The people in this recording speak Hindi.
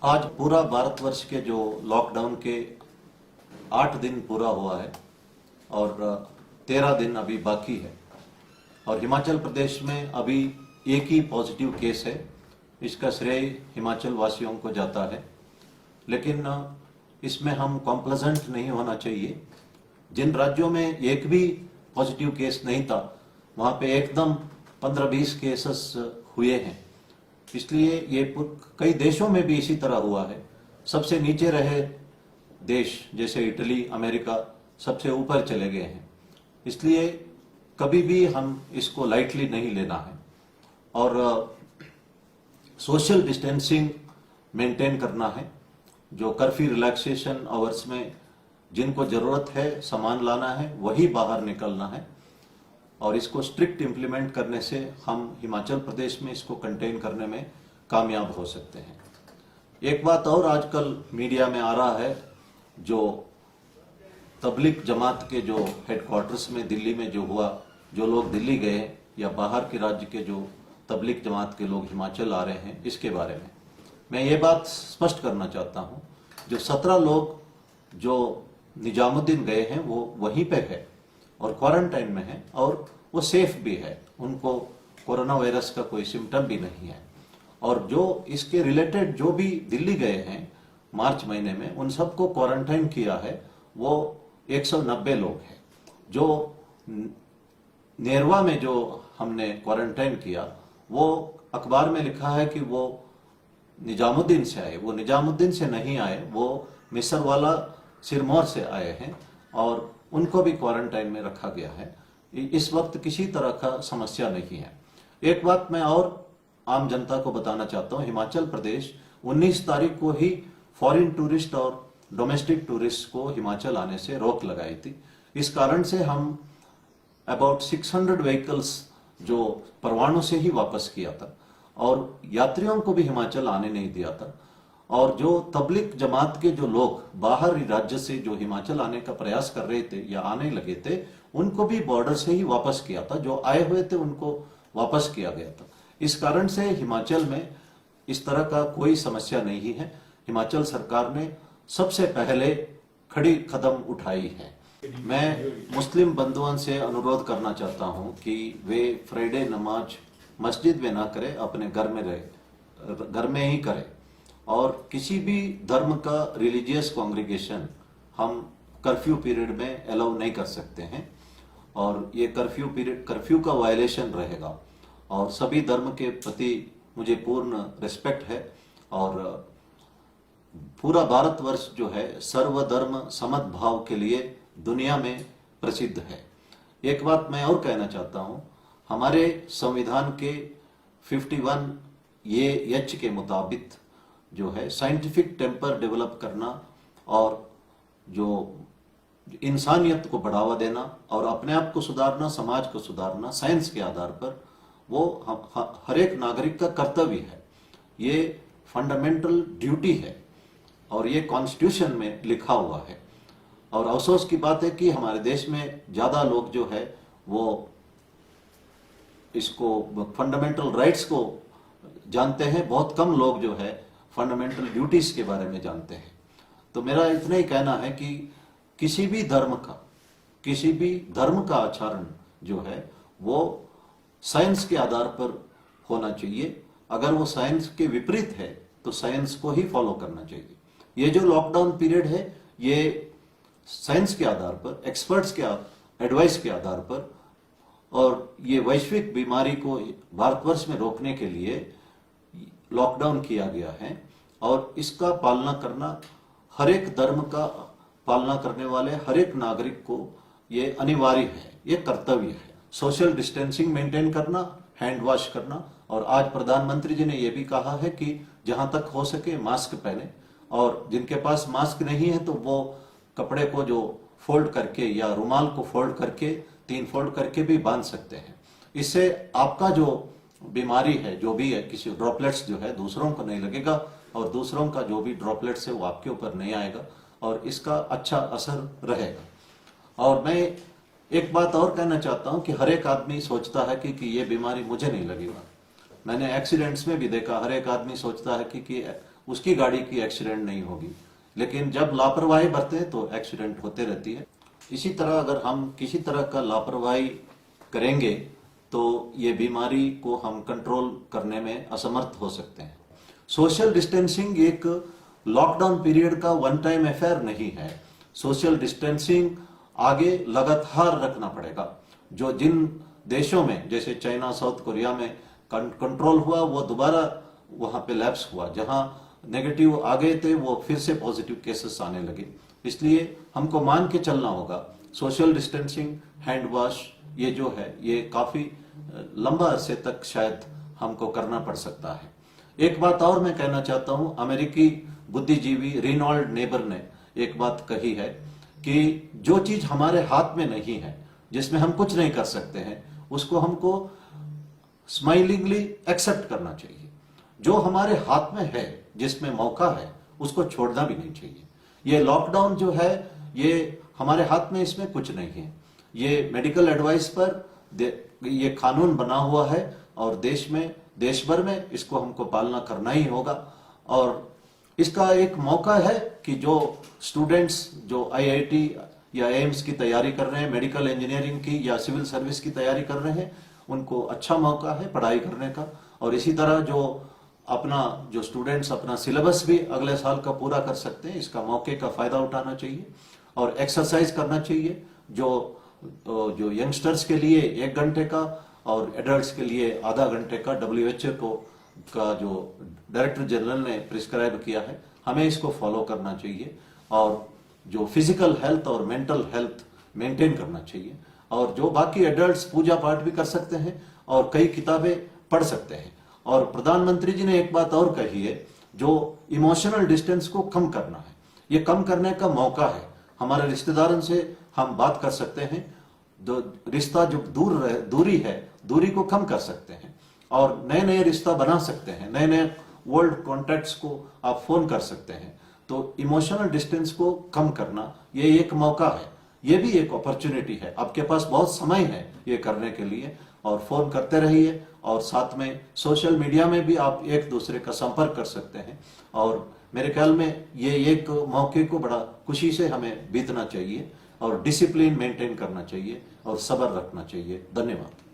आज पूरा भारतवर्ष के जो लॉकडाउन के 8 दिन पूरा हुआ है और 13 दिन अभी बाकी है और हिमाचल प्रदेश में अभी एक ही पॉजिटिव केस है। इसका श्रेय हिमाचल वासियों को जाता है, लेकिन इसमें हम कॉम्प्लेजेंट नहीं होना चाहिए। जिन राज्यों में एक भी पॉजिटिव केस नहीं था वहां पे एकदम 15-20 केसेस हुए हैं। इसलिए ये कई देशों में भी इसी तरह हुआ है। सबसे नीचे रहे देश जैसे इटली, अमेरिका सबसे ऊपर चले गए हैं। इसलिए कभी भी हम इसको लाइटली नहीं लेना है और सोशल डिस्टेंसिंग मेंटेन करना है। जो कर्फ्यू रिलैक्सेशन आवर्स में जिनको जरूरत है सामान लाना है वही बाहर निकलना है और इसको स्ट्रिक्ट इंप्लीमेंट करने से हम हिमाचल प्रदेश में इसको कंटेन करने में कामयाब हो सकते हैं। एक बात और आजकल मीडिया में आ रहा है, जो तबलीग जमात के जो हेडक्वार्टर्स में दिल्ली में जो हुआ, जो लोग दिल्ली गए या बाहर के राज्य के जो तबलीग जमात के लोग हिमाचल आ रहे हैं, इसके बारे में मैं ये बात स्पष्ट करना चाहता हूँ। जो 17 लोग जो निजामुद्दीन गए हैं वो वहीं पे है और क्वारंटाइन में है और वो सेफ भी है, उनको कोरोना वायरस का कोई सिम्टम भी नहीं है। और जो इसके रिलेटेड जो भी दिल्ली गए हैं मार्च महीने में, उन सबको क्वारंटाइन किया है वो 190 लोग हैं। जो नेरवा में जो हमने क्वारंटाइन किया वो अखबार में लिखा है कि वो निजामुद्दीन से आए, वो निजामुद्दीन से नहीं आए, वो मिसरवाला सिरमौर से आए हैं और उनको भी क्वारंटाइन में रखा गया है। इस वक्त किसी तरह का समस्या नहीं है। एक बात मैं और आम जनता को बताना चाहता हूं, हिमाचल प्रदेश 19 तारीख को ही फॉरेन टूरिस्ट और डोमेस्टिक टूरिस्ट को हिमाचल आने से रोक लगाई थी। इस कारण से हम अबाउट 600 व्हीकल्स जो परवाणु से ही वापस किया था और यात्रियों को भी हिमाचल आने नहीं दिया था। और जो तबलीग जमात के जो लोग बाहरी राज्य से जो हिमाचल आने का प्रयास कर रहे थे या आने लगे थे, उनको भी बॉर्डर से ही वापस किया था। जो आए हुए थे उनको वापस किया गया था। इस कारण से हिमाचल में इस तरह का कोई समस्या नहीं है। हिमाचल सरकार ने सबसे पहले खड़ी कदम उठाई है। मैं मुस्लिम बंधुओं से अनुरोध करना चाहता हूं कि वे फ्राइडे नमाज मस्जिद में ना करें, अपने घर में रहे, घर में ही करें। और किसी भी धर्म का रिलीजियस कॉन्ग्रीगेशन हम कर्फ्यू पीरियड में अलाउ नहीं कर सकते हैं और ये कर्फ्यू पीरियड कर्फ्यू का वायलेशन रहेगा। और सभी धर्म के प्रति मुझे पूर्ण रिस्पेक्ट है और पूरा भारतवर्ष जो है सर्वधर्म समद्भाव के लिए दुनिया में प्रसिद्ध है। एक बात मैं और कहना चाहता हूं, हमारे संविधान के 51A के मुताबिक जो है साइंटिफिक टेम्पर डेवलप करना और जो इंसानियत को बढ़ावा देना और अपने आप को सुधारना, समाज को सुधारना साइंस के आधार पर, वो हर एक नागरिक का कर्तव्य है। ये फंडामेंटल ड्यूटी है और ये कॉन्स्टिट्यूशन में लिखा हुआ है। और अफसोस की बात है कि हमारे देश में ज्यादा लोग जो है वो इसको फंडामेंटल राइट्स को जानते हैं, बहुत कम लोग जो है फंडामेंटल ड्यूटीज के बारे में जानते हैं। तो मेरा इतना ही कहना है कि किसी भी धर्म का आचरण जो है वो साइंस के आधार पर होना चाहिए। अगर वो साइंस के विपरीत है तो साइंस को ही फॉलो करना चाहिए। ये जो लॉकडाउन पीरियड है ये साइंस के आधार पर, एक्सपर्ट्स के एडवाइस के आधार पर, और ये वैश्विक बीमारी को भारतवर्ष में रोकने के लिए लॉकडाउन किया गया है और इसका पालना करना हर एक धर्म का पालना करने वाले हर एक नागरिक को ये अनिवार्य है, ये कर्तव्य है। सोशल डिस्टेंसिंग मेंटेन करना, हैंड वॉश करना, और आज प्रधानमंत्री जी ने यह भी कहा है कि जहां तक हो सके मास्क पहने और जिनके पास मास्क नहीं है तो वो कपड़े को जो फोल्ड करके या रुमाल को फोल्ड करके 3 फोल्ड करके भी बांध सकते हैं। इससे आपका जो बीमारी है जो भी है, किसी ड्रॉपलेट्स जो है दूसरों को नहीं लगेगा और दूसरों का जो भी ड्रॉपलेट्स है वो आपके ऊपर नहीं आएगा और इसका अच्छा असर रहेगा। और मैं एक बात और कहना चाहता हूं कि हर एक आदमी सोचता है कि ये बीमारी मुझे नहीं लगेगा। मैंने एक्सीडेंट्स में भी देखा, हर एक आदमी सोचता है कि उसकी गाड़ी की एक्सीडेंट नहीं होगी, लेकिन जब लापरवाही बरते हैं तो एक्सीडेंट होते रहती है। इसी तरह अगर हम किसी तरह का लापरवाही करेंगे तो ये बीमारी को हम कंट्रोल करने में असमर्थ हो सकते हैं। सोशल डिस्टेंसिंग एक लॉकडाउन पीरियड का वन टाइम अफेयर नहीं है। सोशल डिस्टेंसिंग आगे लगातार रखना पड़ेगा। जो जिन देशों में जैसे चाइना, साउथ कोरिया में कंट्रोल हुआ, वो दोबारा वहां पे लैप्स हुआ। जहां नेगेटिव आ गए थे वो फिर से पॉजिटिव केसेस आने लगे। इसलिए हमको मान के चलना होगा सोशल डिस्टेंसिंग, हैंड वॉश, ये जो है ये काफी लंबा अरसे तक शायद हमको करना पड़ सकता है। एक बात और मैं कहना चाहता हूं, अमेरिकी बुद्धिजीवी रेनॉल्ड नेबर ने एक बात कही है कि जो चीज हमारे हाथ में नहीं है, जिसमें हम कुछ नहीं कर सकते हैं, उसको हमको स्माइलिंगली एक्सेप्ट करना चाहिए। जो हमारे हाथ में है, जिसमें मौका है, उसको छोड़ना भी नहीं चाहिए। ये लॉकडाउन जो है ये हमारे हाथ में, इसमें कुछ नहीं है। ये मेडिकल एडवाइस पर ये कानून बना हुआ है और देश भर में इसको हमको पालना करना ही होगा। और इसका एक मौका है कि जो स्टूडेंट्स जो आईआईटी या एम्स की तैयारी कर रहे हैं, मेडिकल इंजीनियरिंग की या सिविल सर्विस की तैयारी कर रहे हैं, उनको अच्छा मौका है पढ़ाई करने का। और इसी तरह जो स्टूडेंट्स अपना सिलेबस भी अगले साल का पूरा कर सकते हैं, इसका मौके का फायदा उठाना चाहिए और एक्सरसाइज करना चाहिए। जो यंगस्टर्स के लिए 1 घंटे का और एडल्ट्स के लिए आधा घंटे का WHO का जो डायरेक्टर जनरल ने प्रिस्क्राइब किया है, हमें इसको फॉलो करना चाहिए। और जो फिजिकल हेल्थ और मेंटल हेल्थ मेंटेन करना चाहिए। और जो बाकी एडल्ट्स पूजा पाठ भी कर सकते हैं और कई किताबें पढ़ सकते हैं। और प्रधानमंत्री जी ने एक बात और कही है, जो इमोशनल डिस्टेंस को कम करना है। ये कम करने का मौका है। हमारे रिश्तेदारों से हम बात कर सकते हैं, रिश्ता जो दूरी है, दूरी को कम कर सकते हैं और नए नए रिश्ता बना सकते हैं। नए नए वर्ल्ड कॉन्टैक्ट्स को आप फोन कर सकते हैं। तो इमोशनल डिस्टेंस को कम करना ये एक मौका है, ये भी एक अपॉर्चुनिटी है। आपके पास बहुत समय है ये करने के लिए और फोन करते रहिए। और साथ में सोशल मीडिया में भी आप एक दूसरे का संपर्क कर सकते हैं। और मेरे ख्याल में ये एक मौके को बड़ा खुशी से हमें बीतना चाहिए और डिसिप्लिन मेंटेन करना चाहिए और सब्र रखना चाहिए। धन्यवाद।